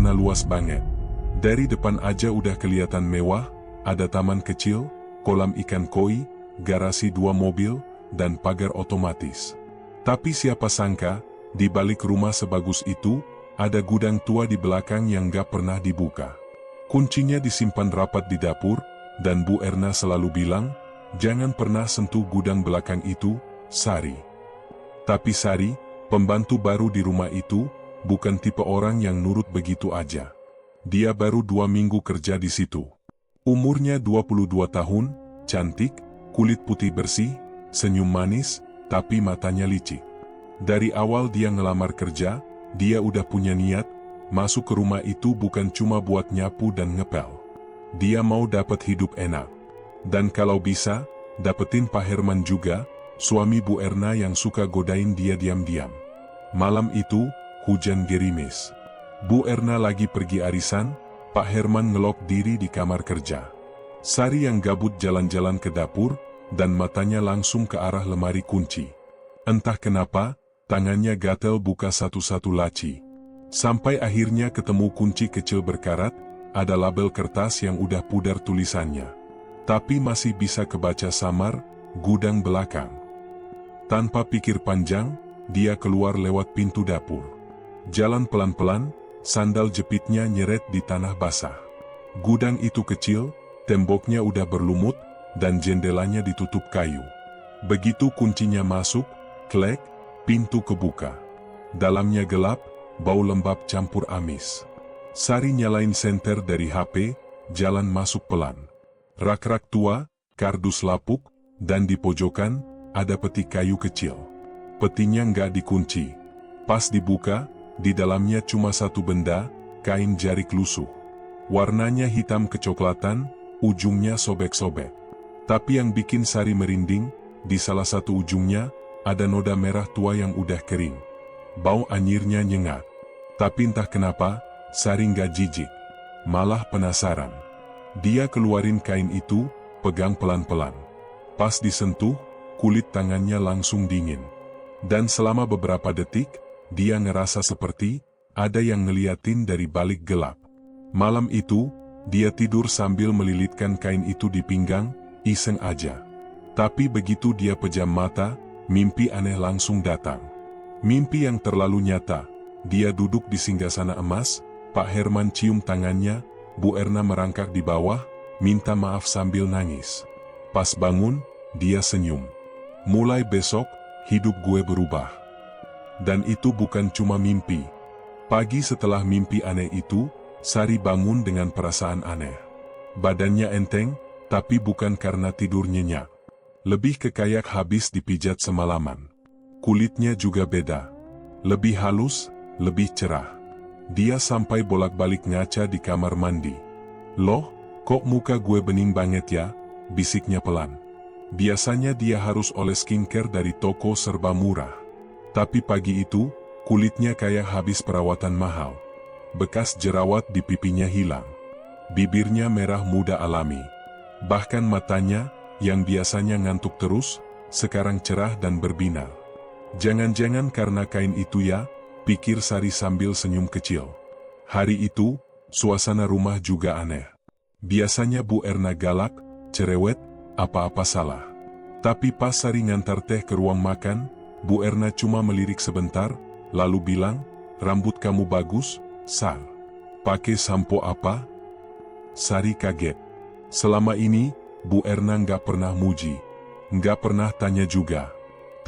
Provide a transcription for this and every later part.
karena luas banget. Dari depan aja udah kelihatan mewah, ada taman kecil, kolam ikan koi, garasi 2 mobil, dan pagar otomatis. Tapi siapa sangka, di balik rumah sebagus itu, ada gudang tua di belakang yang gak pernah dibuka. Kuncinya disimpan rapat di dapur, dan Bu Erna selalu bilang, jangan pernah sentuh gudang belakang itu, Sari. Tapi Sari, pembantu baru di rumah itu, bukan tipe orang yang nurut begitu aja. Dia baru 2 minggu kerja di situ. Umurnya 22 tahun, cantik, kulit putih bersih, senyum manis, tapi matanya licik. Dari awal dia ngelamar kerja, dia udah punya niat, masuk ke rumah itu bukan cuma buat nyapu dan ngepel. Dia mau dapat hidup enak. Dan kalau bisa, dapetin Pak Herman juga, suami Bu Erna yang suka godain dia diam-diam. Malam itu, hujan gerimis. Bu Erna lagi pergi arisan, Pak Herman ngelok diri di kamar kerja. Sari yang gabut jalan-jalan ke dapur, dan matanya langsung ke arah lemari kunci. Entah kenapa, tangannya gatel buka satu-satu laci. Sampai akhirnya ketemu kunci kecil berkarat, ada label kertas yang udah pudar tulisannya. Tapi masih bisa kebaca samar, gudang belakang. Tanpa pikir panjang, dia keluar lewat pintu dapur. Jalan pelan-pelan, sandal jepitnya nyeret di tanah basah. Gudang itu kecil, temboknya udah berlumut, dan jendelanya ditutup kayu. Begitu kuncinya masuk, klek, pintu kebuka. Dalamnya gelap, bau lembab campur amis. Sari nyalain senter dari HP, jalan masuk pelan. Rak-rak tua, kardus lapuk, dan di pojokan, ada peti kayu kecil. Petinya nggak dikunci. Pas dibuka, di dalamnya cuma satu benda, kain jarik lusuh. Warnanya hitam kecoklatan, ujungnya sobek-sobek. Tapi yang bikin Sari merinding, di salah satu ujungnya, ada noda merah tua yang udah kering. Bau anyirnya nyengat. Tapi entah kenapa, Sari nggak jijik. Malah penasaran. Dia keluarin kain itu, pegang pelan-pelan. Pas disentuh, kulit tangannya langsung dingin. Dan selama beberapa detik, dia ngerasa seperti ada yang ngeliatin dari balik gelap. Malam itu, dia tidur sambil melilitkan kain itu di pinggang, iseng aja. Tapi begitu dia pejam mata, mimpi aneh langsung datang. Mimpi yang terlalu nyata. Dia duduk di singgasana emas, Pak Herman cium tangannya, Bu Erna merangkak di bawah, minta maaf sambil nangis. Pas bangun, dia senyum. Mulai besok, hidup gue berubah. Dan itu bukan cuma mimpi. Pagi setelah mimpi aneh itu, Sari bangun dengan perasaan aneh. Badannya enteng, tapi bukan karena tidur nyenyak. Lebih ke kayak habis dipijat semalaman. Kulitnya juga beda. Lebih halus, lebih cerah. Dia sampai bolak-balik ngaca di kamar mandi. Loh, kok muka gue bening banget ya? Bisiknya pelan. Biasanya dia harus oles skincare dari toko serba murah. Tapi pagi itu, kulitnya kayak habis perawatan mahal. Bekas jerawat di pipinya hilang. Bibirnya merah muda alami. Bahkan matanya, yang biasanya ngantuk terus, sekarang cerah dan berbinar. Jangan-jangan karena kain itu ya, pikir Sari sambil senyum kecil. Hari itu, suasana rumah juga aneh. Biasanya Bu Erna galak, cerewet, apa-apa salah. Tapi pas Sari ngantar teh ke ruang makan, Bu Erna cuma melirik sebentar, lalu bilang, rambut kamu bagus, Sar. Pakai sampo apa? Sari kaget. Selama ini, Bu Erna nggak pernah muji. Nggak pernah tanya juga.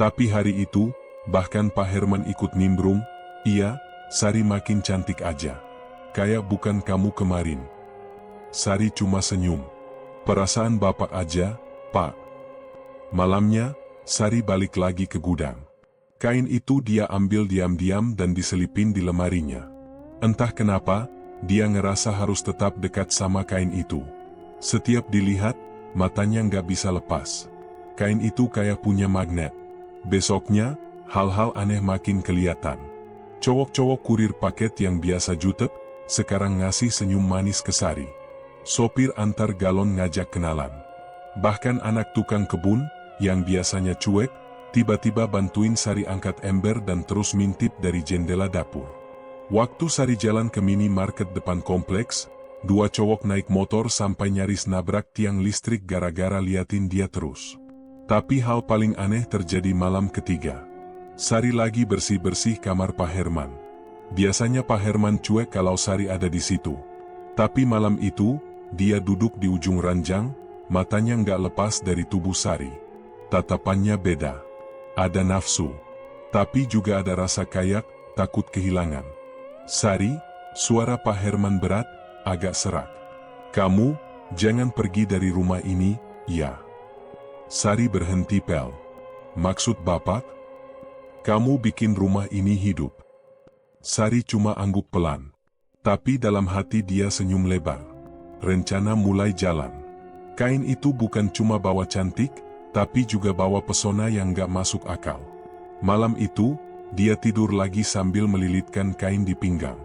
Tapi hari itu, bahkan Pak Herman ikut nimbrung, iya, Sari makin cantik aja. Kayak bukan kamu kemarin. Sari cuma senyum. Perasaan bapak aja, Pak. Malamnya, Sari balik lagi ke gudang. Kain itu dia ambil diam-diam dan diselipin di lemarinya. Entah kenapa, dia ngerasa harus tetap dekat sama kain itu. Setiap dilihat, matanya nggak bisa lepas. Kain itu kayak punya magnet. Besoknya, hal-hal aneh makin kelihatan. Cowok-cowok kurir paket yang biasa jutek, sekarang ngasih senyum manis ke Sari. Sopir antar galon ngajak kenalan. Bahkan anak tukang kebun, yang biasanya cuek, tiba-tiba bantuin Sari angkat ember dan terus mintip dari jendela dapur. Waktu Sari jalan ke minimarket depan kompleks, dua cowok naik motor sampai nyaris nabrak tiang listrik gara-gara liatin dia terus. Tapi hal paling aneh terjadi malam ketiga. Sari lagi bersih-bersih kamar Pak Herman. Biasanya Pak Herman cuek kalau Sari ada di situ. Tapi malam itu, dia duduk di ujung ranjang, matanya nggak lepas dari tubuh Sari. Tatapannya beda. Ada nafsu. Tapi juga ada rasa kayak, takut kehilangan. Sari, suara Pak Herman berat, agak serak. Kamu, jangan pergi dari rumah ini, ya. Sari berhenti pel. Maksud Bapak? Kamu bikin rumah ini hidup. Sari cuma angguk pelan. Tapi dalam hati dia senyum lebar. Rencana mulai jalan. Kain itu bukan cuma bawa cantik, tapi juga bawa pesona yang gak masuk akal. Malam itu, dia tidur lagi sambil melilitkan kain di pinggang.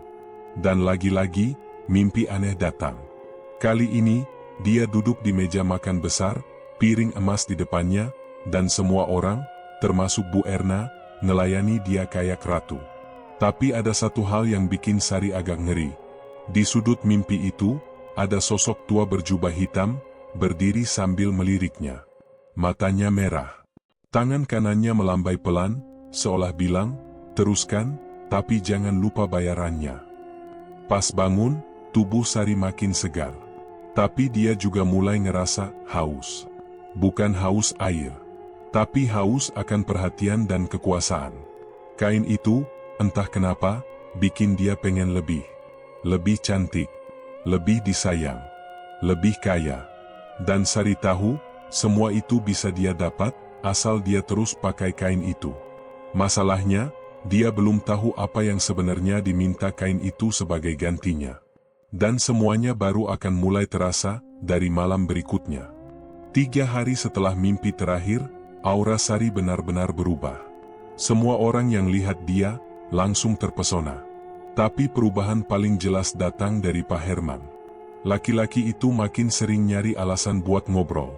Dan lagi-lagi, mimpi aneh datang. Kali ini, dia duduk di meja makan besar, piring emas di depannya, dan semua orang, termasuk Bu Erna, melayani dia kayak ratu. Tapi ada satu hal yang bikin Sari agak ngeri. Di sudut mimpi itu, ada sosok tua berjubah hitam, berdiri sambil meliriknya. Matanya merah. Tangan kanannya melambai pelan, seolah bilang, teruskan, tapi jangan lupa bayarannya. Pas bangun, tubuh Sari makin segar. Tapi dia juga mulai ngerasa haus. Bukan haus air, tapi haus akan perhatian dan kekuasaan. Kain itu, entah kenapa, bikin dia pengen lebih. Lebih cantik, lebih disayang, lebih kaya. Dan Sari tahu, semua itu bisa dia dapat, asal dia terus pakai kain itu. Masalahnya, dia belum tahu apa yang sebenarnya diminta kain itu sebagai gantinya. Dan semuanya baru akan mulai terasa dari malam berikutnya. 3 hari setelah mimpi terakhir, aura Sari benar-benar berubah. Semua orang yang lihat dia, langsung terpesona. Tapi perubahan paling jelas datang dari Pak Herman. Laki-laki itu makin sering nyari alasan buat ngobrol.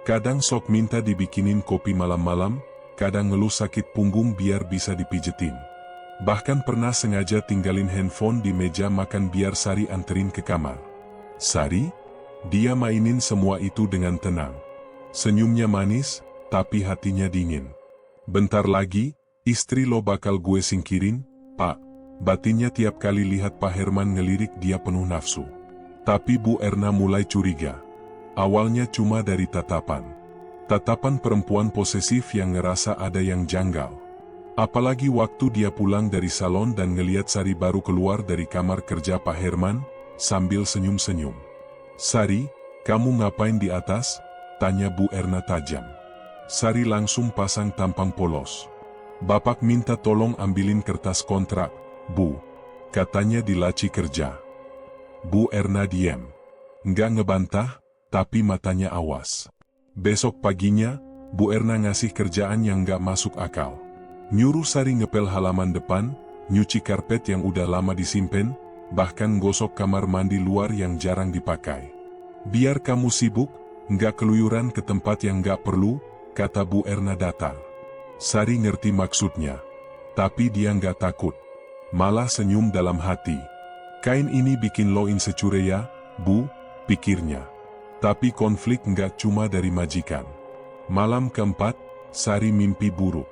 Kadang sok minta dibikinin kopi malam-malam, kadang ngeluh sakit punggung biar bisa dipijetin. Bahkan pernah sengaja tinggalin handphone di meja makan biar Sari anterin ke kamar. Sari? Dia mainin semua itu dengan tenang. Senyumnya manis, tapi hatinya dingin. Bentar lagi, istri lo bakal gue singkirin, Pak. Batinnya tiap kali lihat Pak Herman ngelirik dia penuh nafsu. Tapi Bu Erna mulai curiga. Awalnya cuma dari tatapan. Tatapan perempuan posesif yang ngerasa ada yang janggal. Apalagi waktu dia pulang dari salon dan ngeliat Sari baru keluar dari kamar kerja Pak Herman, sambil senyum-senyum. Sari, kamu ngapain di atas? Tanya Bu Erna tajam. Sari langsung pasang tampang polos. Bapak minta tolong ambilin kertas kontrak, Bu. Katanya di laci kerja. Bu Erna diam. Nggak ngebantah, tapi matanya awas. Besok paginya, Bu Erna ngasih kerjaan yang gak masuk akal. Nyuruh Sari ngepel halaman depan, nyuci karpet yang udah lama disimpen, bahkan gosok kamar mandi luar yang jarang dipakai. Biar kamu sibuk, gak keluyuran ke tempat yang gak perlu, kata Bu Erna datar. Sari ngerti maksudnya. Tapi dia gak takut. Malah senyum dalam hati. Kain ini bikin lo insecure ya, Bu, pikirnya. Tapi konflik nggak cuma dari majikan. Malam keempat, Sari mimpi buruk.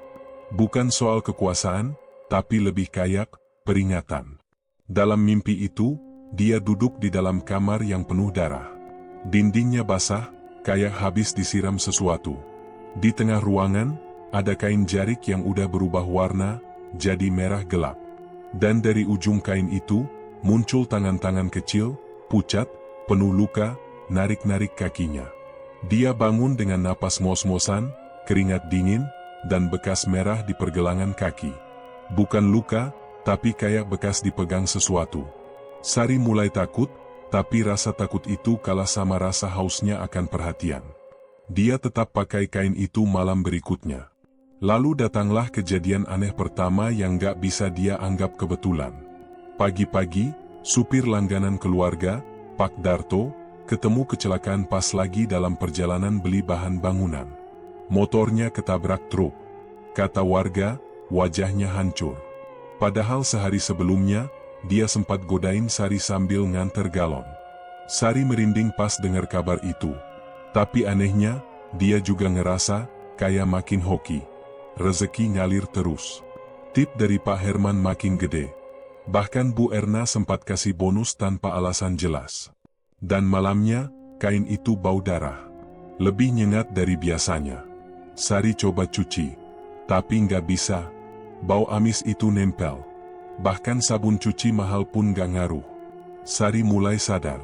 Bukan soal kekuasaan, tapi lebih kayak peringatan. Dalam mimpi itu, dia duduk di dalam kamar yang penuh darah. Dindingnya basah, kayak habis disiram sesuatu. Di tengah ruangan, ada kain jarik yang udah berubah warna, jadi merah gelap. Dan dari ujung kain itu, muncul tangan-tangan kecil, pucat, penuh luka, narik-narik kakinya. Dia bangun dengan napas mos-mosan, keringat dingin, dan bekas merah di pergelangan kaki. Bukan luka, tapi kayak bekas dipegang sesuatu. Sari mulai takut, tapi rasa takut itu kalah sama rasa hausnya akan perhatian. Dia tetap pakai kain itu malam berikutnya. Lalu datanglah kejadian aneh pertama yang gak bisa dia anggap kebetulan. Pagi-pagi, supir langganan keluarga, Pak Darto, ketemu kecelakaan pas lagi dalam perjalanan beli bahan bangunan. Motornya ketabrak truk. Kata warga, wajahnya hancur. Padahal sehari sebelumnya, dia sempat godain Sari sambil nganter galon. Sari merinding pas dengar kabar itu. Tapi anehnya, dia juga ngerasa kayak makin hoki. Rezeki ngalir terus. Tip dari Pak Herman makin gede. Bahkan Bu Erna sempat kasih bonus tanpa alasan jelas. Dan malamnya, kain itu bau darah. Lebih nyengat dari biasanya. Sari coba cuci. Tapi nggak bisa. Bau amis itu nempel. Bahkan sabun cuci mahal pun gak ngaruh. Sari mulai sadar.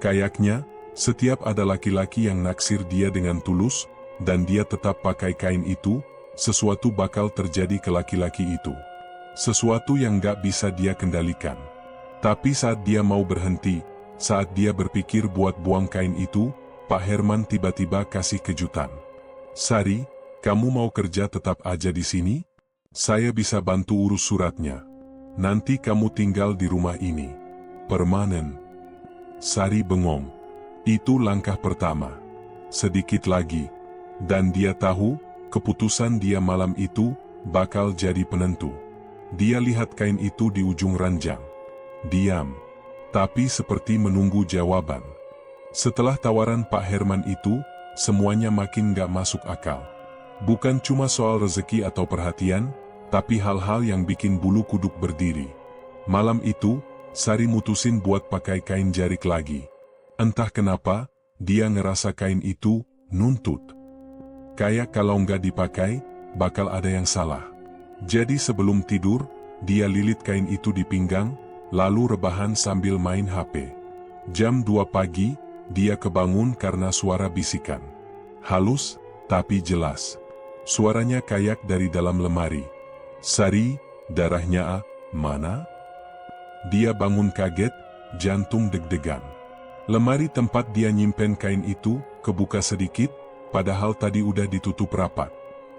Kayaknya, setiap ada laki-laki yang naksir dia dengan tulus, dan dia tetap pakai kain itu, sesuatu bakal terjadi ke laki-laki itu. Sesuatu yang gak bisa dia kendalikan. Tapi saat dia mau berhenti, saat dia berpikir buat buang kain itu, Pak Herman tiba-tiba kasih kejutan. Sari, kamu mau kerja tetap aja di sini? Saya bisa bantu urus suratnya. Nanti kamu tinggal di rumah ini. Permanen. Sari bengong. Itu langkah pertama. Sedikit lagi. Dan dia tahu, keputusan dia malam itu bakal jadi penentu. Dia lihat kain itu di ujung ranjang. Diam. Tapi seperti menunggu jawaban. Setelah tawaran Pak Herman itu, semuanya makin gak masuk akal. Bukan cuma soal rezeki atau perhatian, tapi hal-hal yang bikin bulu kuduk berdiri. Malam itu, Sari mutusin buat pakai kain jarik lagi. Entah kenapa, dia ngerasa kain itu nuntut. Kayak kalau nggak dipakai, bakal ada yang salah. Jadi sebelum tidur, dia lilit kain itu di pinggang, lalu rebahan sambil main HP. Jam 2 pagi, dia kebangun karena suara bisikan. Halus, tapi jelas. Suaranya kayak dari dalam lemari. Sari, darahnya mana? Dia bangun kaget, jantung deg-degan. Lemari tempat dia nyimpen kain itu, kebuka sedikit, padahal tadi udah ditutup rapat.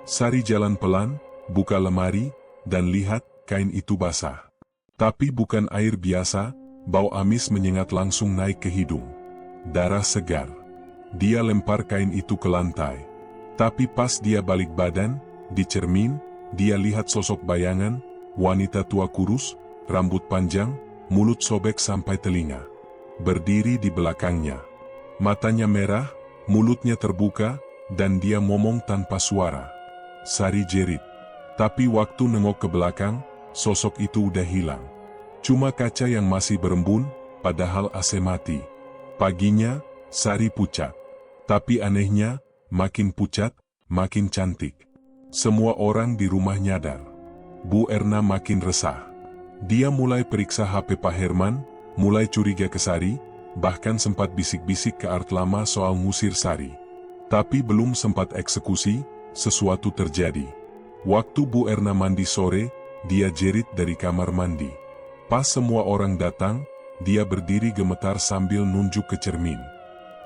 Sari jalan pelan, buka lemari, dan lihat kain itu basah. Tapi bukan air biasa, bau amis menyengat langsung naik ke hidung. Darah segar. Dia lempar kain itu ke lantai. Tapi pas dia balik badan, di cermin, dia lihat sosok bayangan, wanita tua kurus, rambut panjang, mulut sobek sampai telinga. Berdiri di belakangnya. Matanya merah, mulutnya terbuka, dan dia ngomong tanpa suara. Sari jerit. Tapi waktu nengok ke belakang, sosok itu udah hilang. Cuma kaca yang masih berembun, padahal AC mati. Paginya, Sari pucat. Tapi anehnya, makin pucat, makin cantik. Semua orang di rumah nyadar. Bu Erna makin resah. Dia mulai periksa HP Pak Herman, mulai curiga ke Sari, bahkan sempat bisik-bisik ke Art Lama soal ngusir Sari. Tapi belum sempat eksekusi, sesuatu terjadi. Waktu Bu Erna mandi sore, dia jerit dari kamar mandi. Pas semua orang datang, dia berdiri gemetar sambil nunjuk ke cermin.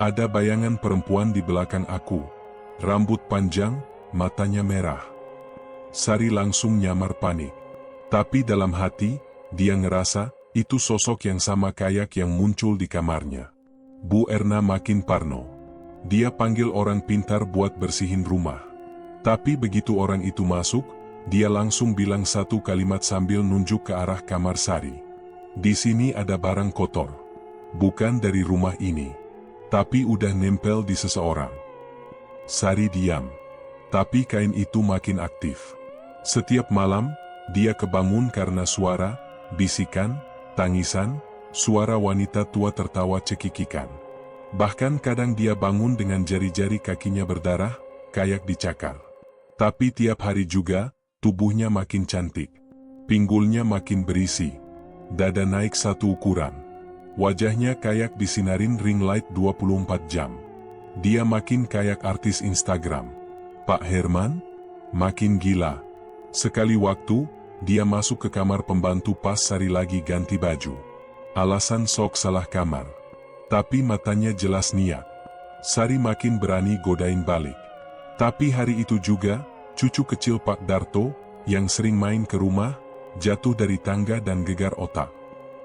Ada bayangan perempuan di belakang aku. Rambut panjang, matanya merah. Sari langsung nyamar panik. Tapi dalam hati, dia ngerasa, itu sosok yang sama kayak yang muncul di kamarnya. Bu Erna makin parno. Dia panggil orang pintar buat bersihin rumah. Tapi begitu orang itu masuk, dia langsung bilang satu kalimat sambil nunjuk ke arah kamar Sari. Di sini ada barang kotor. Bukan dari rumah ini. Tapi udah nempel di seseorang. Sari diam. Tapi kain itu makin aktif. Setiap malam, dia kebangun karena suara, bisikan, tangisan, suara wanita tua tertawa cekikikan. Bahkan kadang dia bangun dengan jari-jari kakinya berdarah, kayak dicakar. Tapi tiap hari juga, tubuhnya makin cantik. Pinggulnya makin berisi. Dada naik 1 ukuran. Wajahnya kayak disinarin ring light 24 jam. Dia makin kayak artis Instagram. Pak Herman? Makin gila. Sekali waktu, dia masuk ke kamar pembantu pas Sari lagi ganti baju. Alasan sok salah kamar. Tapi matanya jelas niat. Sari makin berani godain balik. Tapi hari itu juga, cucu kecil Pak Darto, yang sering main ke rumah, jatuh dari tangga dan gegar otak.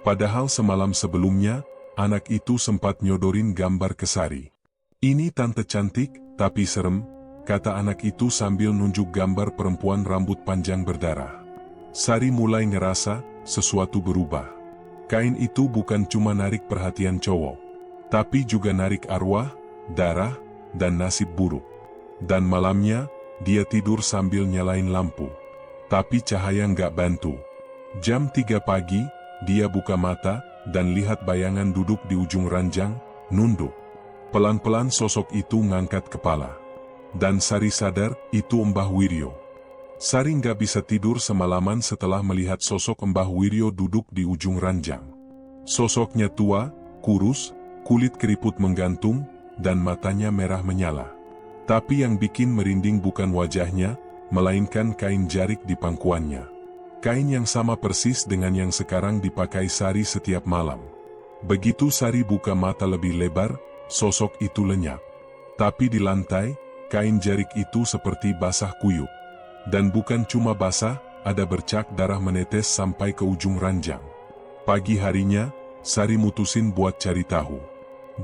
Padahal semalam sebelumnya, anak itu sempat nyodorin gambar ke Sari. Ini tante cantik, tapi serem, kata anak itu sambil nunjuk gambar perempuan rambut panjang berdarah. Sari mulai ngerasa, sesuatu berubah. Kain itu bukan cuma narik perhatian cowok, tapi juga narik arwah, darah, dan nasib buruk. Dan malamnya, dia tidur sambil nyalain lampu. Tapi cahaya nggak bantu. Jam 3 pagi, dia buka mata, dan lihat bayangan duduk di ujung ranjang, nunduk. Pelan-pelan sosok itu ngangkat kepala. Dan Sari sadar, itu Mbah Wiryo. Sari nggak bisa tidur semalaman setelah melihat sosok Mbah Wiryo duduk di ujung ranjang. Sosoknya tua, kurus, kulit keriput menggantung, dan matanya merah menyala. Tapi yang bikin merinding bukan wajahnya, melainkan kain jarik di pangkuannya. Kain yang sama persis dengan yang sekarang dipakai Sari setiap malam. Begitu Sari buka mata lebih lebar, sosok itu lenyap. Tapi di lantai, kain jarik itu seperti basah kuyup. Dan bukan cuma basah, ada bercak darah menetes sampai ke ujung ranjang. Pagi harinya, Sari mutusin buat cari tahu.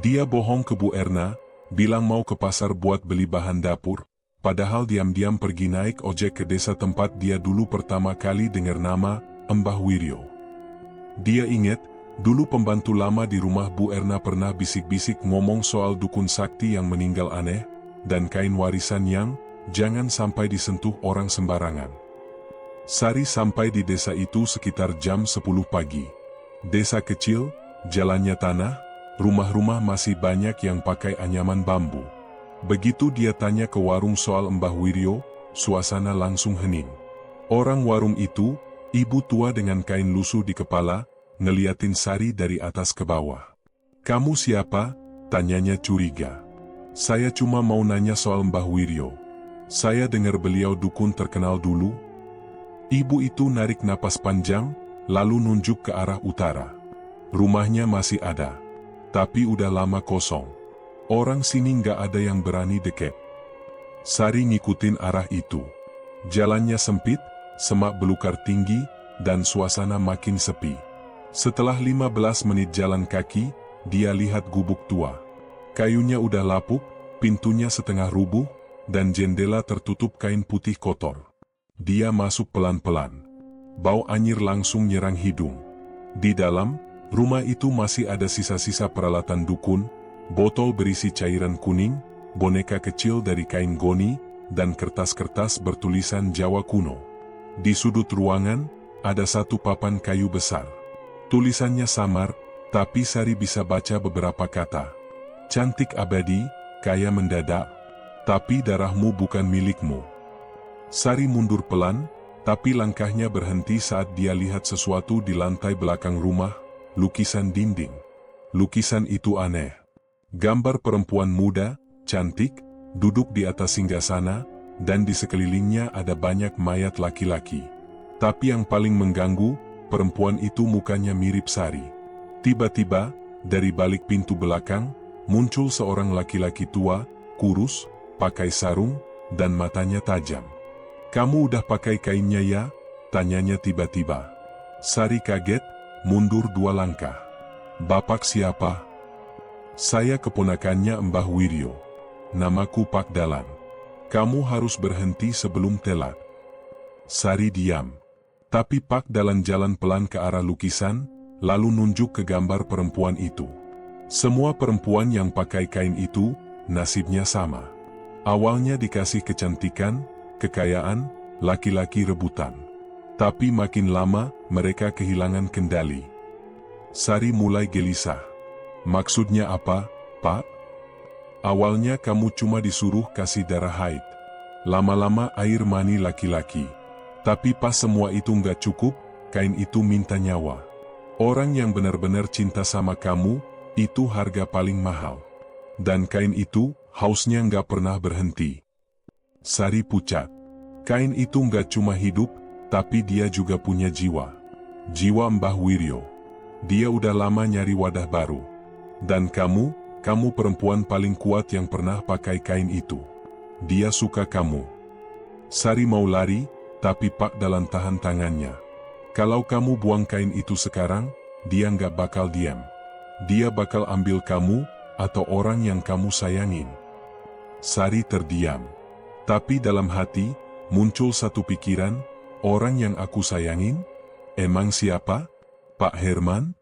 Dia bohong ke Bu Erna, bilang mau ke pasar buat beli bahan dapur, padahal diam-diam pergi naik ojek ke desa tempat dia dulu pertama kali dengar nama, Mbah Wiryo. Dia ingat, dulu pembantu lama di rumah Bu Erna pernah bisik-bisik ngomong soal dukun sakti yang meninggal aneh, dan kain warisan yang jangan sampai disentuh orang sembarangan. Sari sampai di desa itu sekitar jam 10 pagi. Desa kecil, jalannya tanah, rumah-rumah masih banyak yang pakai anyaman bambu. Begitu dia tanya ke warung soal Mbah Wiryo, suasana langsung hening. Orang warung itu, ibu tua dengan kain lusuh di kepala, ngeliatin Sari dari atas ke bawah. "Kamu siapa?" tanyanya curiga. "Saya cuma mau nanya soal Mbah Wiryo. Saya dengar beliau dukun terkenal dulu." Ibu itu narik napas panjang, lalu nunjuk ke arah utara. Rumahnya masih ada, tapi udah lama kosong. Orang sini nggak ada yang berani deket. Sari ngikutin arah itu. Jalannya sempit, semak belukar tinggi, dan suasana makin sepi. Setelah 15 menit jalan kaki, dia lihat gubuk tua. Kayunya udah lapuk, pintunya setengah rubuh, dan jendela tertutup kain putih kotor. Dia masuk pelan-pelan. Bau anyir langsung nyerang hidung. Di dalam rumah itu masih ada sisa-sisa peralatan dukun, botol berisi cairan kuning, boneka kecil dari kain goni, dan kertas-kertas bertulisan Jawa kuno. Di sudut ruangan, ada satu papan kayu besar. Tulisannya samar, tapi Sari bisa baca beberapa kata. "Cantik abadi, kaya mendadak, tapi darahmu bukan milikmu." Sari mundur pelan, tapi langkahnya berhenti saat dia lihat sesuatu di lantai belakang rumah, lukisan dinding. Lukisan itu aneh. Gambar perempuan muda, cantik, duduk di atas singgasana, dan di sekelilingnya ada banyak mayat laki-laki. Tapi yang paling mengganggu, perempuan itu mukanya mirip Sari. Tiba-tiba, dari balik pintu belakang, muncul seorang laki-laki tua, kurus, pakai sarung, dan matanya tajam. "Kamu udah pakai kainnya ya?" tanyanya tiba-tiba. Sari kaget, mundur 2 langkah. "Bapak siapa?" "Saya keponakannya Mbah Wiryo. Namaku Pak Dalan. Kamu harus berhenti sebelum telat." Sari diam. Tapi Pak Dalan jalan pelan ke arah lukisan, lalu nunjuk ke gambar perempuan itu. Semua perempuan yang pakai kain itu, nasibnya sama. Awalnya dikasih kecantikan, kekayaan, laki-laki rebutan. Tapi makin lama, mereka kehilangan kendali. Sari mulai gelisah. "Maksudnya apa, Pak?" "Awalnya kamu cuma disuruh kasih darah haid. Lama-lama air mani laki-laki. Tapi pas semua itu nggak cukup, kain itu minta nyawa. Orang yang benar-benar cinta sama kamu, itu harga paling mahal. Dan kain itu, hausnya nggak pernah berhenti." Sari pucat. Kain itu nggak cuma hidup, tapi dia juga punya jiwa. Jiwa Mbah Wiryo. Dia udah lama nyari wadah baru. Dan kamu perempuan paling kuat yang pernah pakai kain itu. Dia suka kamu. Sari mau lari, tapi Pak Dalan tahan tangannya. "Kalau kamu buang kain itu sekarang, dia nggak bakal diam. Dia bakal ambil kamu, atau orang yang kamu sayangin." Sari terdiam. Tapi dalam hati, muncul satu pikiran, "Orang yang aku sayangin? Emang siapa? Pak Herman?"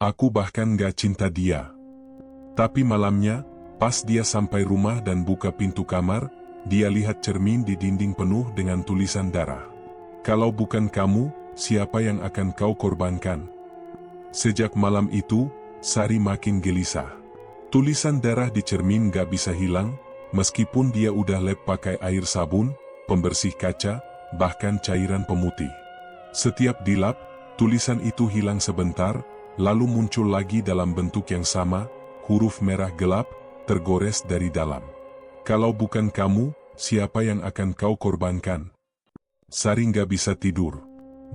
Aku bahkan gak cinta dia. Tapi malamnya, pas dia sampai rumah dan buka pintu kamar, dia lihat cermin di dinding penuh dengan tulisan darah. Kalau bukan kamu, siapa yang akan kau korbankan? Sejak malam itu, Sari makin gelisah. Tulisan darah di cermin gak bisa hilang, meskipun dia udah lap pakai air sabun, pembersih kaca, bahkan cairan pemutih. Setiap dilap, tulisan itu hilang sebentar, lalu muncul lagi dalam bentuk yang sama, huruf merah gelap, tergores dari dalam. Kalau bukan kamu, siapa yang akan kau korbankan? Sari gak bisa tidur.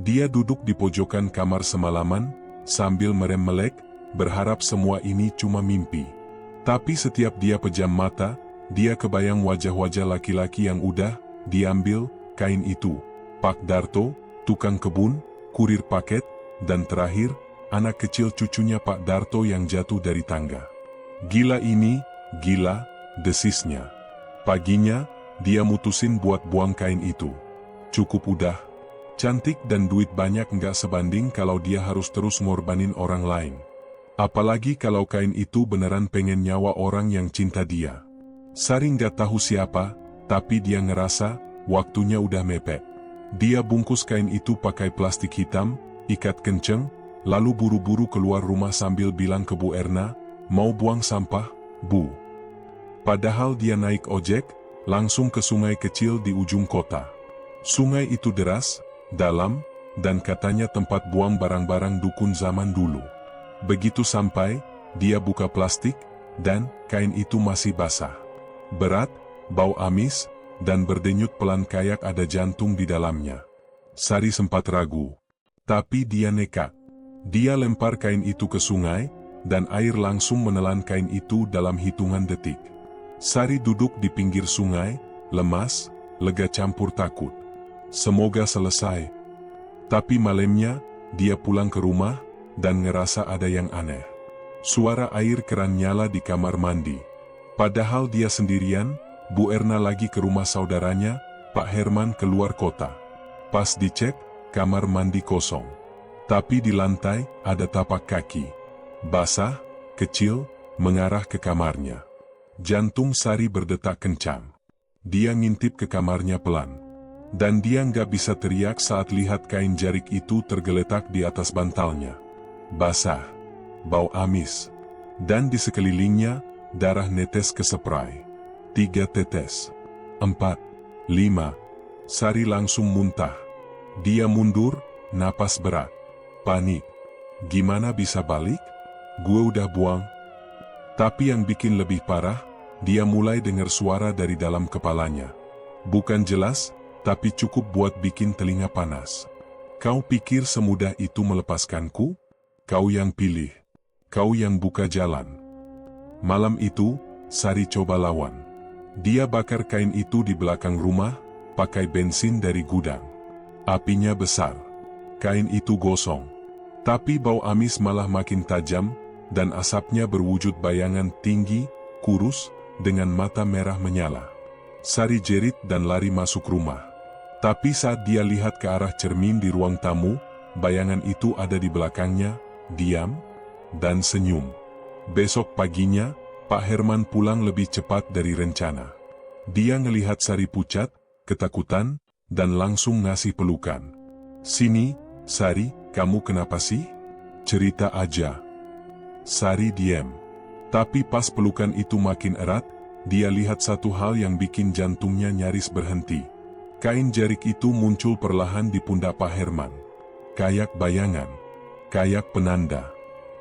Dia duduk di pojokan kamar semalaman, sambil merem melek, berharap semua ini cuma mimpi. Tapi setiap dia pejam mata, dia kebayang wajah-wajah laki-laki yang udah diambil kain itu. Pak Darto, tukang kebun, kurir paket, dan terakhir, anak kecil cucunya Pak Darto yang jatuh dari tangga. Gila ini, gila, desisnya. Paginya, dia mutusin buat buang kain itu. Cukup udah. Cantik dan duit banyak nggak sebanding kalau dia harus terus ngorbanin orang lain. Apalagi kalau kain itu beneran pengen nyawa orang yang cinta dia. Sari nggak tahu siapa, tapi dia ngerasa, waktunya udah mepet. Dia bungkus kain itu pakai plastik hitam, ikat kenceng, lalu buru-buru keluar rumah sambil bilang ke Bu Erna, mau buang sampah, Bu. Padahal dia naik ojek, langsung ke sungai kecil di ujung kota. Sungai itu deras, dalam, dan katanya tempat buang barang-barang dukun zaman dulu. Begitu sampai, dia buka plastik, dan kain itu masih basah. Berat, bau amis, dan berdenyut pelan kayak ada jantung di dalamnya. Sari sempat ragu. Tapi dia nekat. Dia lempar kain itu ke sungai, dan air langsung menelan kain itu dalam hitungan detik. Sari duduk di pinggir sungai, lemas, lega campur takut. Semoga selesai. Tapi malamnya, dia pulang ke rumah, dan ngerasa ada yang aneh. Suara air keran nyala di kamar mandi. Padahal dia sendirian, Bu Erna lagi ke rumah saudaranya, Pak Herman keluar kota. Pas dicek, kamar mandi kosong. Tapi di lantai, ada tapak kaki. Basah, kecil, mengarah ke kamarnya. Jantung Sari berdetak kencang. Dia ngintip ke kamarnya pelan. Dan dia nggak bisa teriak saat lihat kain jarik itu tergeletak di atas bantalnya. Basah, bau amis. Dan di sekelilingnya, darah netes ke spray. 3 tetes. 4, 5. Sari langsung muntah. Dia mundur, napas berat. Panik. Gimana bisa balik? Gue udah buang. Tapi yang bikin lebih parah, dia mulai dengar suara dari dalam kepalanya. Bukan jelas, tapi cukup buat bikin telinga panas. Kau pikir semudah itu melepaskanku? Kau yang pilih. Kau yang buka jalan. Malam itu, Sari coba lawan. Dia bakar kain itu di belakang rumah, pakai bensin dari gudang. Apinya besar. Kain itu gosong. Tapi bau amis malah makin tajam, dan asapnya berwujud bayangan tinggi, kurus, dengan mata merah menyala. Sari jerit dan lari masuk rumah. Tapi saat dia lihat ke arah cermin di ruang tamu, bayangan itu ada di belakangnya, diam, dan senyum. Besok paginya, Pak Herman pulang lebih cepat dari rencana. Dia ngelihat Sari pucat, ketakutan, dan langsung ngasih pelukan. Sini, Sari, kamu kenapa sih? Cerita aja. Sari diam. Tapi pas pelukan itu makin erat, dia lihat satu hal yang bikin jantungnya nyaris berhenti. Kain jarik itu muncul perlahan di pundak Pak Herman. Kayak bayangan. Kayak penanda.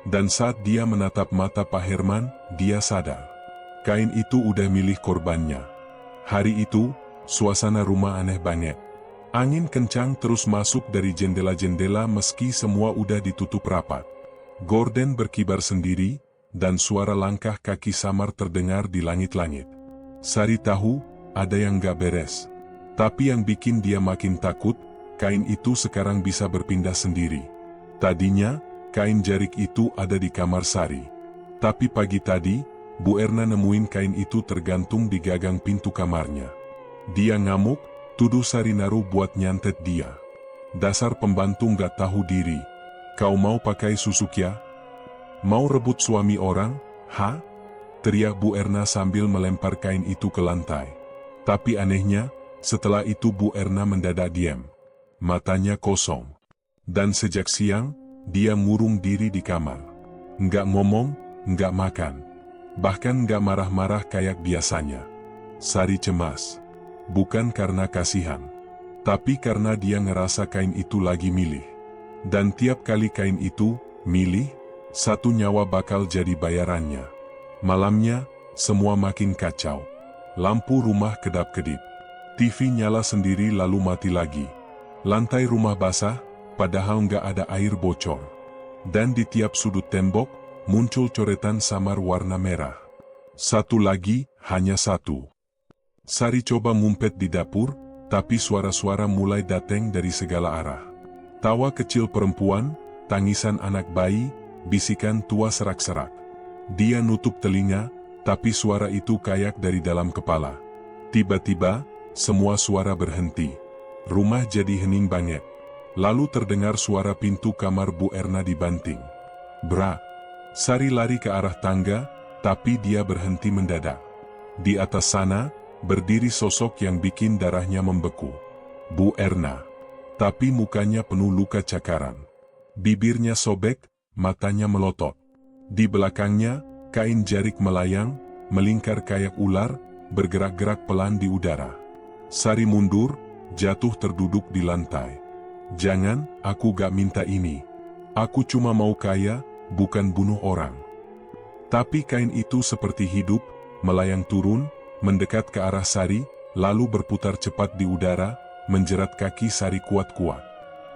Dan saat dia menatap mata Pak Herman, dia sadar. Kain itu udah milih korbannya. Hari itu, suasana rumah aneh banget. Angin kencang terus masuk dari jendela-jendela meski semua udah ditutup rapat. Gorden berkibar sendiri, dan suara langkah kaki samar terdengar di langit-langit. Sari tahu, ada yang gak beres. Tapi yang bikin dia makin takut, kain itu sekarang bisa berpindah sendiri. Tadinya, kain jarik itu ada di kamar Sari. Tapi pagi tadi, Bu Erna nemuin kain itu tergantung di gagang pintu kamarnya. Dia ngamuk, tuduh Sari naruh buat nyantet dia. Dasar pembantu gak tahu diri. Kau mau pakai susuk ya? Mau rebut suami orang, ha? Teriak Bu Erna sambil melempar kain itu ke lantai. Tapi anehnya, setelah itu Bu Erna mendadak diam. Matanya kosong. Dan sejak siang, dia ngurung diri di kamar. Nggak ngomong, nggak makan. Bahkan nggak marah-marah kayak biasanya. Sari cemas. Bukan karena kasihan. Tapi karena dia ngerasa kain itu lagi milih. Dan tiap kali kain itu milih, satu nyawa bakal jadi bayarannya. Malamnya, semua makin kacau. Lampu rumah kedap-kedip. TV nyala sendiri lalu mati lagi. Lantai rumah basah, padahal nggak ada air bocor. Dan di tiap sudut tembok, muncul coretan samar warna merah. Satu lagi, hanya satu. Sari coba ngumpet di dapur, tapi suara-suara mulai datang dari segala arah. Tawa kecil perempuan, tangisan anak bayi, bisikan tua serak-serak. Dia nutup telinga, tapi suara itu kayak dari dalam kepala. Tiba-tiba, semua suara berhenti. Rumah jadi hening banget. Lalu terdengar suara pintu kamar Bu Erna dibanting. Bra! Sari lari ke arah tangga, tapi dia berhenti mendadak. Di atas sana, berdiri sosok yang bikin darahnya membeku. Bu Erna. Tapi mukanya penuh luka cakaran. Bibirnya sobek, matanya melotot. Di belakangnya, kain jarik melayang, melingkar kayak ular, bergerak-gerak pelan di udara. Sari mundur, jatuh terduduk di lantai. Jangan, aku gak minta ini. Aku cuma mau kaya, bukan bunuh orang. Tapi kain itu seperti hidup, melayang turun, mendekat ke arah Sari, lalu berputar cepat di udara, menjerat kaki Sari kuat-kuat.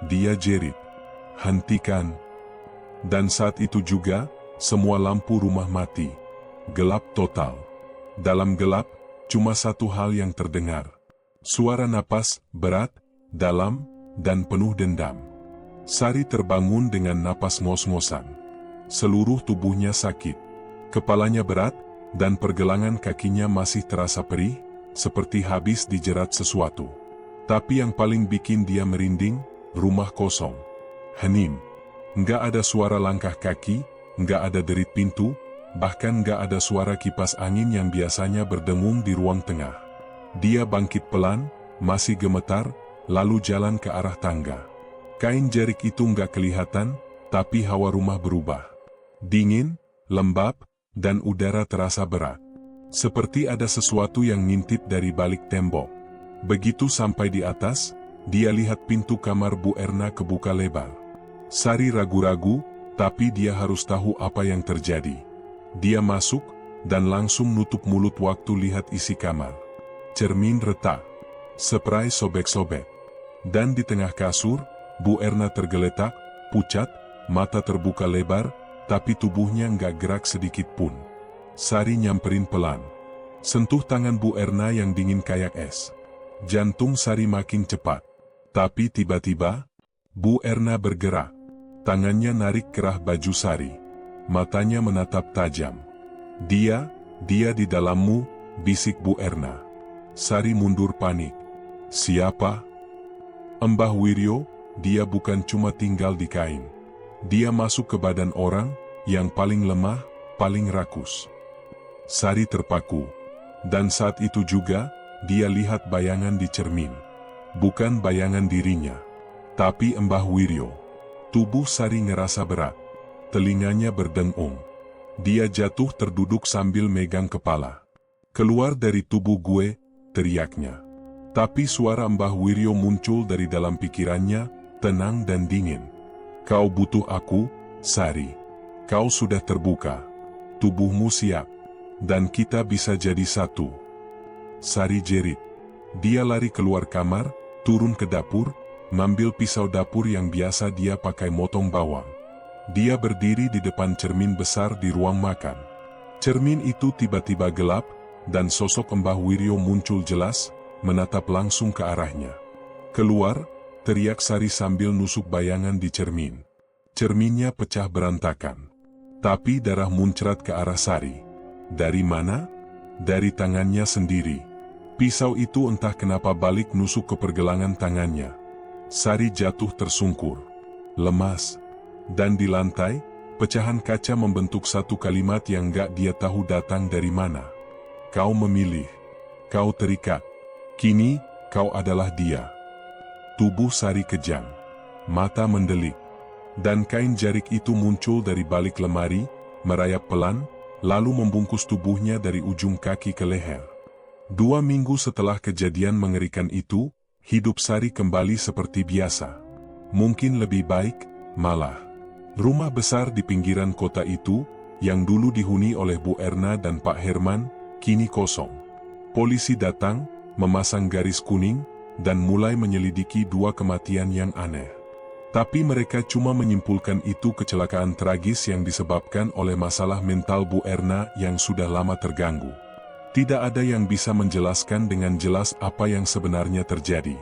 Dia jerit, "Hentikan!" Dan saat itu juga, semua lampu rumah mati. Gelap total. Dalam gelap, cuma satu hal yang terdengar. Suara napas, berat, dalam, dan penuh dendam. Sari terbangun dengan napas ngos-ngosan. Seluruh tubuhnya sakit. Kepalanya berat, dan pergelangan kakinya masih terasa perih, seperti habis dijerat sesuatu. Tapi yang paling bikin dia merinding, rumah kosong. Hening. Nggak ada suara langkah kaki, nggak ada derit pintu, bahkan nggak ada suara kipas angin yang biasanya berdengung di ruang tengah. Dia bangkit pelan, masih gemetar, lalu jalan ke arah tangga. Kain jarik itu nggak kelihatan, tapi hawa rumah berubah. Dingin, lembab, dan udara terasa berat. Seperti ada sesuatu yang ngintip dari balik tembok. Begitu sampai di atas, dia lihat pintu kamar Bu Erna kebuka lebar. Sari ragu-ragu, tapi dia harus tahu apa yang terjadi. Dia masuk, dan langsung nutup mulut waktu lihat isi kamar. Cermin retak. Spray sobek-sobek. Dan di tengah kasur, Bu Erna tergeletak, pucat, mata terbuka lebar, tapi tubuhnya nggak gerak sedikit pun. Sari nyamperin pelan. Sentuh tangan Bu Erna yang dingin kayak es. Jantung Sari makin cepat. Tapi tiba-tiba, Bu Erna bergerak. Tangannya narik kerah baju Sari. Matanya menatap tajam. Dia di dalammu, bisik Bu Erna. Sari mundur panik. Siapa? Mbah Wiryo, dia bukan cuma tinggal di kain. Dia masuk ke badan orang, yang paling lemah, paling rakus. Sari terpaku. Dan saat itu juga, dia lihat bayangan di cermin. Bukan bayangan dirinya, tapi Mbah Wiryo. Tubuh Sari ngerasa berat. Telinganya berdengung. Dia jatuh terduduk sambil megang kepala. Keluar dari tubuh gue, teriaknya. Tapi suara Mbah Wiryo muncul dari dalam pikirannya, tenang dan dingin. Kau butuh aku, Sari. Kau sudah terbuka. Tubuhmu siap. Dan kita bisa jadi satu. Sari jerit. Dia lari keluar kamar, turun ke dapur, ngambil pisau dapur yang biasa dia pakai motong bawang. Dia berdiri di depan cermin besar di ruang makan. Cermin itu tiba-tiba gelap, dan sosok Mbah Wiryo muncul jelas, menatap langsung ke arahnya. Keluar, teriak Sari sambil nusuk bayangan di cermin. Cerminnya pecah berantakan. Tapi darah muncrat ke arah Sari. Dari mana? Dari tangannya sendiri. Pisau itu entah kenapa balik nusuk ke pergelangan tangannya. Sari jatuh tersungkur. Lemas. Dan di lantai, Pecahan kaca membentuk satu kalimat yang gak dia tahu datang dari mana. Kau memilih. Kau terikat. Kini, kau adalah dia. Tubuh Sari kejang. Mata mendelik. Dan kain jarik itu muncul dari balik lemari, merayap pelan, lalu membungkus tubuhnya dari ujung kaki ke leher. 2 minggu setelah kejadian mengerikan itu, hidup Sari kembali seperti biasa. Mungkin lebih baik, malah. Rumah besar di pinggiran kota itu, yang dulu dihuni oleh Bu Erna dan Pak Herman, kini kosong. Polisi datang, memasang garis kuning, dan mulai menyelidiki 2 kematian yang aneh. Tapi mereka cuma menyimpulkan itu kecelakaan tragis yang disebabkan oleh masalah mental Bu Erna yang sudah lama terganggu. Tidak ada yang bisa menjelaskan dengan jelas apa yang sebenarnya terjadi.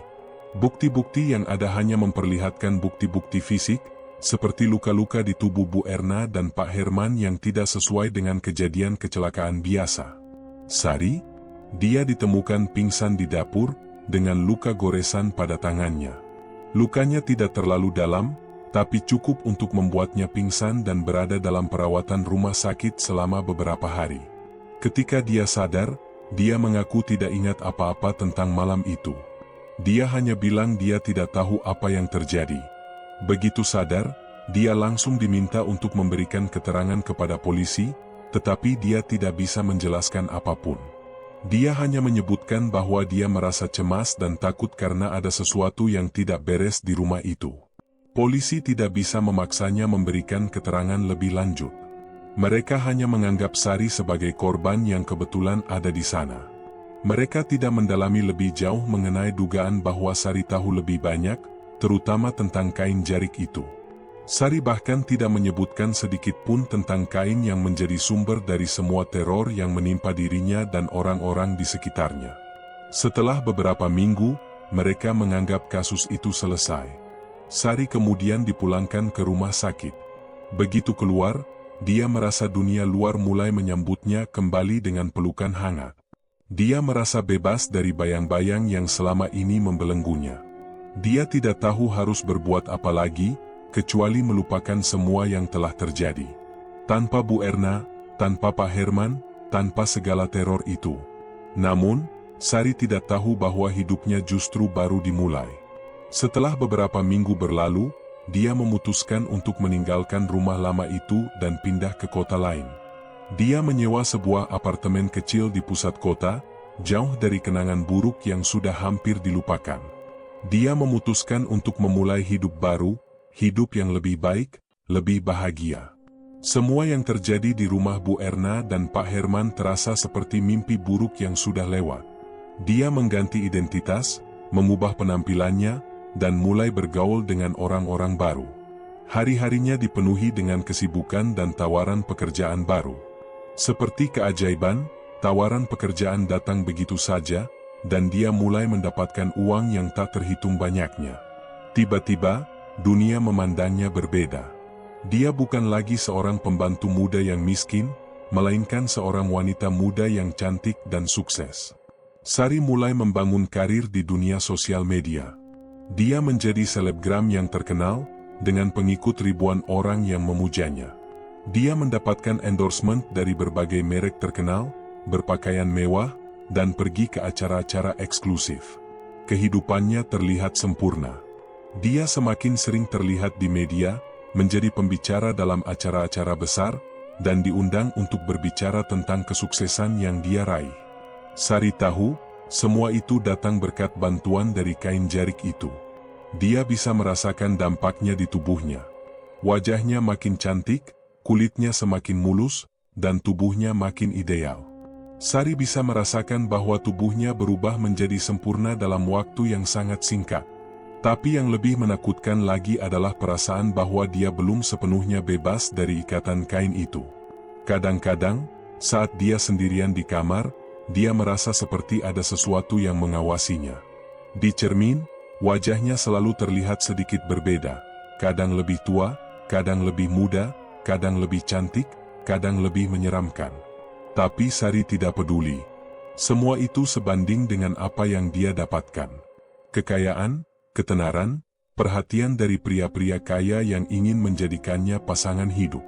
Bukti-bukti yang ada hanya memperlihatkan bukti-bukti fisik, seperti luka-luka di tubuh Bu Erna dan Pak Herman yang tidak sesuai dengan kejadian kecelakaan biasa. Sari, dia ditemukan pingsan di dapur, dengan luka goresan pada tangannya. Lukanya tidak terlalu dalam, tapi cukup untuk membuatnya pingsan dan berada dalam perawatan rumah sakit selama beberapa hari. Ketika dia sadar, dia mengaku tidak ingat apa-apa tentang malam itu. Dia hanya bilang dia tidak tahu apa yang terjadi. Begitu sadar, dia langsung diminta untuk memberikan keterangan kepada polisi, tetapi dia tidak bisa menjelaskan apapun. Dia hanya menyebutkan bahwa dia merasa cemas dan takut karena ada sesuatu yang tidak beres di rumah itu. Polisi tidak bisa memaksanya memberikan keterangan lebih lanjut. Mereka hanya menganggap Sari sebagai korban yang kebetulan ada di sana. Mereka tidak mendalami lebih jauh mengenai dugaan bahwa Sari tahu lebih banyak, terutama tentang kain jarik itu. Sari bahkan tidak menyebutkan sedikit pun tentang kain yang menjadi sumber dari semua teror yang menimpa dirinya dan orang-orang di sekitarnya. Setelah beberapa minggu, mereka menganggap kasus itu selesai. Sari kemudian dipulangkan ke rumah sakit. Begitu keluar, dia merasa dunia luar mulai menyambutnya kembali dengan pelukan hangat. Dia merasa bebas dari bayang-bayang yang selama ini membelenggunya. Dia tidak tahu harus berbuat apa lagi, kecuali melupakan semua yang telah terjadi. Tanpa Bu Erna, tanpa Pak Herman, tanpa segala teror itu. Namun, Sari tidak tahu bahwa hidupnya justru baru dimulai. Setelah beberapa minggu berlalu, dia memutuskan untuk meninggalkan rumah lama itu dan pindah ke kota lain. Dia menyewa sebuah apartemen kecil di pusat kota, jauh dari kenangan buruk yang sudah hampir dilupakan. Dia memutuskan untuk memulai hidup baru, hidup yang lebih baik, lebih bahagia. Semua yang terjadi di rumah Bu Erna dan Pak Herman terasa seperti mimpi buruk yang sudah lewat. Dia mengganti identitas, mengubah penampilannya, dan mulai bergaul dengan orang-orang baru. Hari-harinya dipenuhi dengan kesibukan dan tawaran pekerjaan baru. Seperti keajaiban, tawaran pekerjaan datang begitu saja, dan dia mulai mendapatkan uang yang tak terhitung banyaknya. Tiba-tiba, dunia memandangnya berbeda. Dia bukan lagi seorang pembantu muda yang miskin, melainkan seorang wanita muda yang cantik dan sukses. Sari mulai membangun karir di dunia sosial media. Dia menjadi selebgram yang terkenal, dengan pengikut ribuan orang yang memujanya. Dia mendapatkan endorsement dari berbagai merek terkenal, berpakaian mewah, dan pergi ke acara-acara eksklusif. Kehidupannya terlihat sempurna. Dia semakin sering terlihat di media, menjadi pembicara dalam acara-acara besar, dan diundang untuk berbicara tentang kesuksesan yang dia raih. Sari tahu, semua itu datang berkat bantuan dari kain jarik itu. Dia bisa merasakan dampaknya di tubuhnya. Wajahnya makin cantik, kulitnya semakin mulus, dan tubuhnya makin ideal. Sari bisa merasakan bahwa tubuhnya berubah menjadi sempurna dalam waktu yang sangat singkat. Tapi yang lebih menakutkan lagi adalah perasaan bahwa dia belum sepenuhnya bebas dari ikatan kain itu. Kadang-kadang, saat dia sendirian di kamar, dia merasa seperti ada sesuatu yang mengawasinya. Di cermin, wajahnya selalu terlihat sedikit berbeda, kadang lebih tua, kadang lebih muda, kadang lebih cantik, kadang lebih menyeramkan. Tapi Sari tidak peduli. Semua itu sebanding dengan apa yang dia dapatkan. Kekayaan, ketenaran, perhatian dari pria-pria kaya yang ingin menjadikannya pasangan hidup.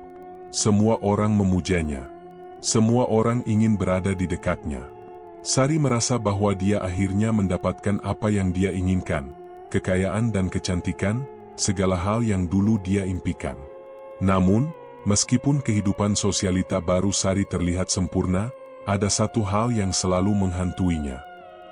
Semua orang memujanya. Semua orang ingin berada di dekatnya. Sari merasa bahwa dia akhirnya mendapatkan apa yang dia inginkan, kekayaan dan kecantikan, segala hal yang dulu dia impikan. Namun, meskipun kehidupan sosialita baru Sari terlihat sempurna, ada satu hal yang selalu menghantuinya.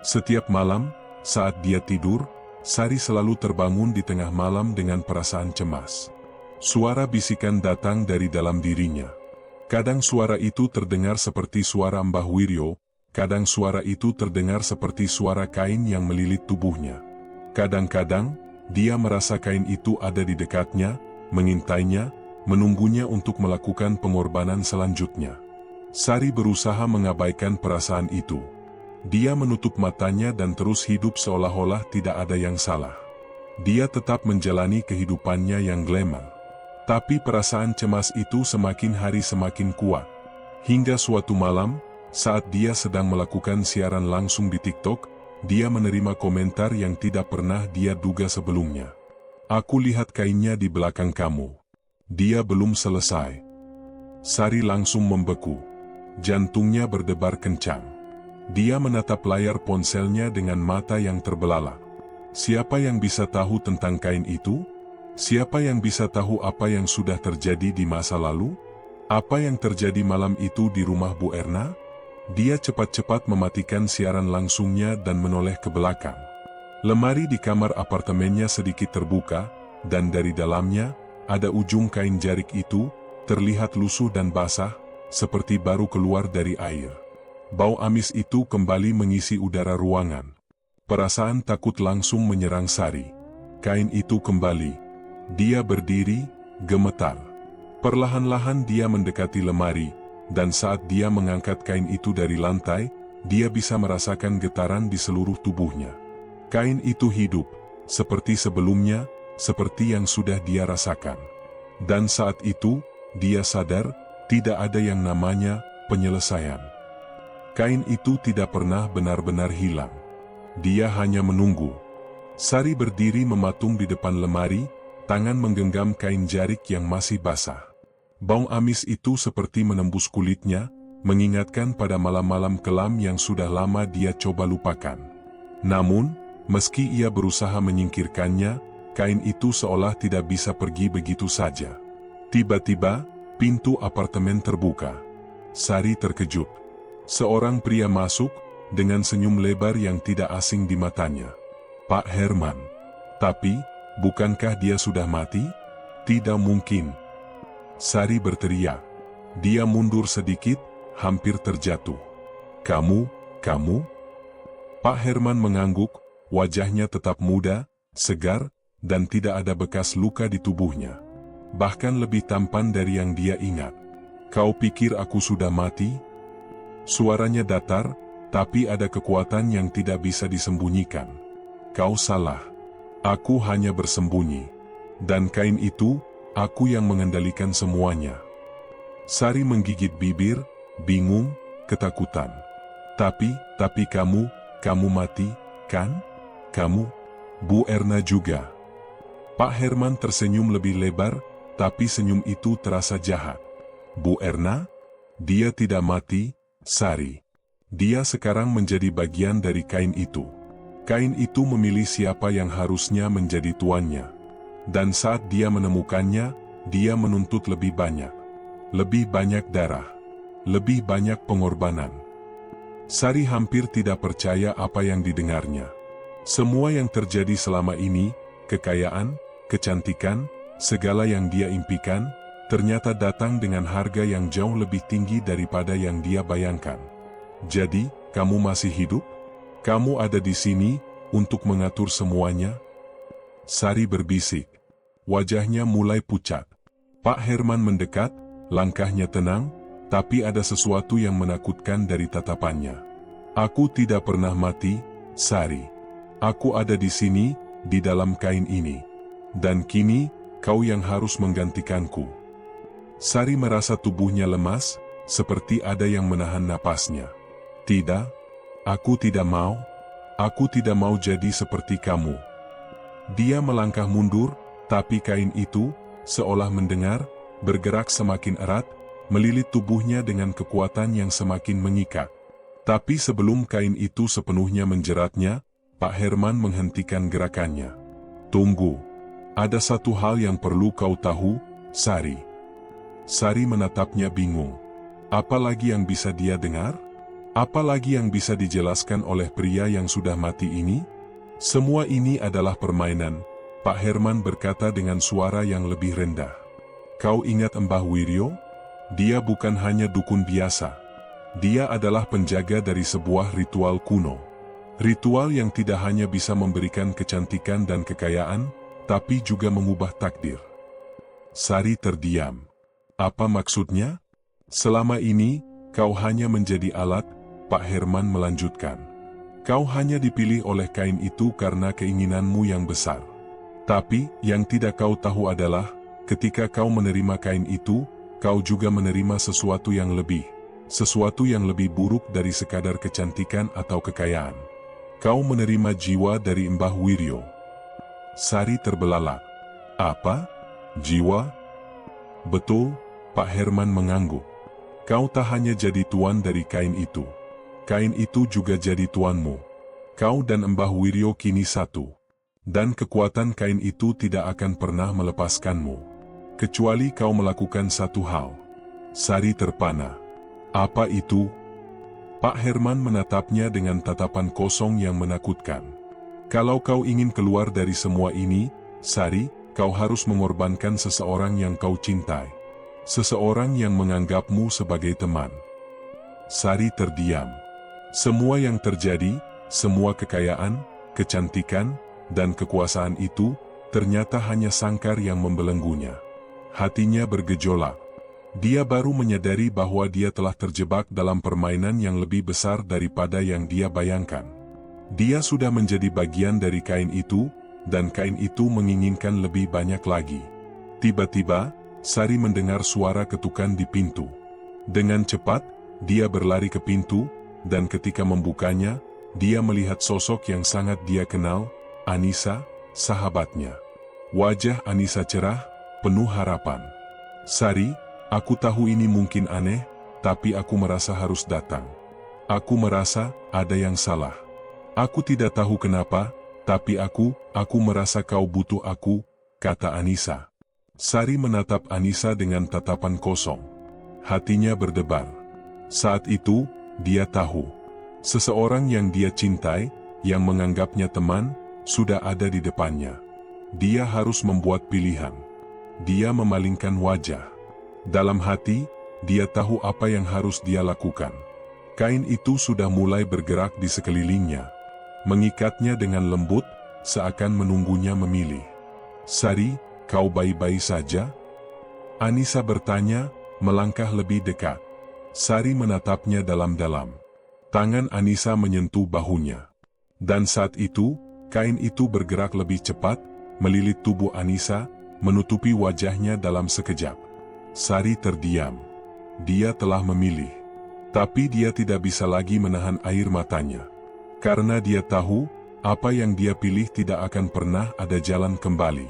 Setiap malam, saat dia tidur, Sari selalu terbangun di tengah malam dengan perasaan cemas. Suara bisikan datang dari dalam dirinya. Kadang suara itu terdengar seperti suara Mbah Wiryo, kadang suara itu terdengar seperti suara kain yang melilit tubuhnya. Kadang-kadang, dia merasa kain itu ada di dekatnya, mengintainya, menunggunya untuk melakukan pengorbanan selanjutnya. Sari berusaha mengabaikan perasaan itu. Dia menutup matanya dan terus hidup seolah-olah tidak ada yang salah. Dia tetap menjalani kehidupannya yang glamour. Tapi perasaan cemas itu semakin hari semakin kuat. Hingga suatu malam, saat dia sedang melakukan siaran langsung di TikTok, dia menerima komentar yang tidak pernah dia duga sebelumnya. "Aku lihat kainnya di belakang kamu." Dia belum selesai. Sari langsung membeku. Jantungnya berdebar kencang. Dia menatap layar ponselnya dengan mata yang terbelalak. Siapa yang bisa tahu tentang kain itu? Siapa yang bisa tahu apa yang sudah terjadi di masa lalu? Apa yang terjadi malam itu di rumah Bu Erna? Dia cepat-cepat mematikan siaran langsungnya dan menoleh ke belakang. Lemari di kamar apartemennya sedikit terbuka, dan dari dalamnya, ada ujung kain jarik itu, terlihat lusuh dan basah, seperti baru keluar dari air. Bau amis itu kembali mengisi udara ruangan. Perasaan takut langsung menyerang Sari. Kain itu kembali. Dia berdiri, gemetar. Perlahan-lahan dia mendekati lemari, dan saat dia mengangkat kain itu dari lantai, dia bisa merasakan getaran di seluruh tubuhnya. Kain itu hidup, seperti sebelumnya, seperti yang sudah dia rasakan. Dan saat itu, dia sadar, tidak ada yang namanya penyelesaian. Kain itu tidak pernah benar-benar hilang. Dia hanya menunggu. Sari berdiri mematung di depan lemari, tangan menggenggam kain jarik yang masih basah. Bau amis itu seperti menembus kulitnya, mengingatkan pada malam-malam kelam yang sudah lama dia coba lupakan. Namun, meski ia berusaha menyingkirkannya, kain itu seolah tidak bisa pergi begitu saja. Tiba-tiba, pintu apartemen terbuka. Sari terkejut. Seorang pria masuk, dengan senyum lebar yang tidak asing di matanya. "Pak Herman." Tapi, bukankah dia sudah mati? Tidak mungkin. Sari berteriak. Dia mundur sedikit, hampir terjatuh. Kamu? Pak Herman mengangguk, wajahnya tetap muda, segar, dan tidak ada bekas luka di tubuhnya. Bahkan lebih tampan dari yang dia ingat. "Kau pikir aku sudah mati?" Suaranya datar, tapi ada kekuatan yang tidak bisa disembunyikan. "Kau salah. Aku hanya bersembunyi. Dan kain itu, aku yang mengendalikan semuanya." Sari menggigit bibir, bingung, ketakutan. Tapi kamu mati, kan? Kamu, Bu Erna juga." Pak Herman tersenyum lebih lebar, tapi senyum itu terasa jahat. "Bu Erna? Dia tidak mati, Sari. Dia sekarang menjadi bagian dari kain itu. Kain itu memilih siapa yang harusnya menjadi tuannya. Dan saat dia menemukannya, dia menuntut lebih banyak. Lebih banyak darah. Lebih banyak pengorbanan." Sari hampir tidak percaya apa yang didengarnya. Semua yang terjadi selama ini, kekayaan, kecantikan, segala yang dia impikan, ternyata datang dengan harga yang jauh lebih tinggi daripada yang dia bayangkan. "Jadi, kamu masih hidup? Kamu ada di sini, untuk mengatur semuanya?" Sari berbisik. Wajahnya mulai pucat. Pak Herman mendekat, langkahnya tenang, tapi ada sesuatu yang menakutkan dari tatapannya. "Aku tidak pernah mati, Sari. Aku ada di sini, di dalam kain ini. Dan kini, kau yang harus menggantikanku." Sari merasa tubuhnya lemas, seperti ada yang menahan napasnya. "Tidak, aku tidak mau. Aku tidak mau jadi seperti kamu." Dia melangkah mundur, tapi kain itu, seolah mendengar, bergerak semakin erat, melilit tubuhnya dengan kekuatan yang semakin mengikat. Tapi sebelum kain itu sepenuhnya menjeratnya, Pak Herman menghentikan gerakannya. "Tunggu. Ada satu hal yang perlu kau tahu, Sari." Sari menatapnya bingung. Apa lagi yang bisa dia dengar? Apa lagi yang bisa dijelaskan oleh pria yang sudah mati ini? "Semua ini adalah permainan," Pak Herman berkata dengan suara yang lebih rendah. "Kau ingat Mbah Wiryo? Dia bukan hanya dukun biasa. Dia adalah penjaga dari sebuah ritual kuno. Ritual yang tidak hanya bisa memberikan kecantikan dan kekayaan, tapi juga mengubah takdir." Sari terdiam. "Apa maksudnya?" "Selama ini, kau hanya menjadi alat," Pak Herman melanjutkan. "Kau hanya dipilih oleh kain itu karena keinginanmu yang besar. Tapi, yang tidak kau tahu adalah, ketika kau menerima kain itu, kau juga menerima sesuatu yang lebih buruk dari sekadar kecantikan atau kekayaan. Kau menerima jiwa dari Mbah Wiryo." Sari terbelalak. "Apa? Jiwa?" "Betul," Pak Herman mengangguk. "Kau tak hanya jadi tuan dari kain itu. Kain itu juga jadi tuanmu. Kau dan Mbah Wiryo kini satu. Dan kekuatan kain itu tidak akan pernah melepaskanmu. Kecuali kau melakukan satu hal." Sari terpana. "Apa itu?" Pak Herman menatapnya dengan tatapan kosong yang menakutkan. "Kalau kau ingin keluar dari semua ini, Sari, kau harus mengorbankan seseorang yang kau cintai. Seseorang yang menganggapmu sebagai teman." Sari terdiam. Semua yang terjadi, semua kekayaan, kecantikan, dan kekuasaan itu, ternyata hanya sangkar yang membelenggunya. Hatinya bergejolak. Dia baru menyadari bahwa dia telah terjebak dalam permainan yang lebih besar daripada yang dia bayangkan. Dia sudah menjadi bagian dari kain itu, dan kain itu menginginkan lebih banyak lagi. Tiba-tiba, Sari mendengar suara ketukan di pintu. Dengan cepat, dia berlari ke pintu, dan ketika membukanya, dia melihat sosok yang sangat dia kenal, Anissa, sahabatnya. Wajah Anissa cerah, penuh harapan. "Sari, aku tahu ini mungkin aneh, tapi aku merasa harus datang. Aku merasa ada yang salah. Aku tidak tahu kenapa, tapi aku merasa kau butuh aku," kata Anissa. Sari menatap Anissa dengan tatapan kosong. Hatinya berdebar. Saat itu, dia tahu. Seseorang yang dia cintai, yang menganggapnya teman, sudah ada di depannya. Dia harus membuat pilihan. Dia memalingkan wajah. Dalam hati, dia tahu apa yang harus dia lakukan. Kain itu sudah mulai bergerak di sekelilingnya. Mengikatnya dengan lembut, seakan menunggunya memilih. "Sari, kau baik-baik saja?" Anissa bertanya, melangkah lebih dekat. Sari menatapnya dalam-dalam. Tangan Anissa menyentuh bahunya. Dan saat itu, kain itu bergerak lebih cepat, melilit tubuh Anissa, menutupi wajahnya dalam sekejap. Sari terdiam. Dia telah memilih. Tapi dia tidak bisa lagi menahan air matanya. Karena dia tahu, apa yang dia pilih tidak akan pernah ada jalan kembali.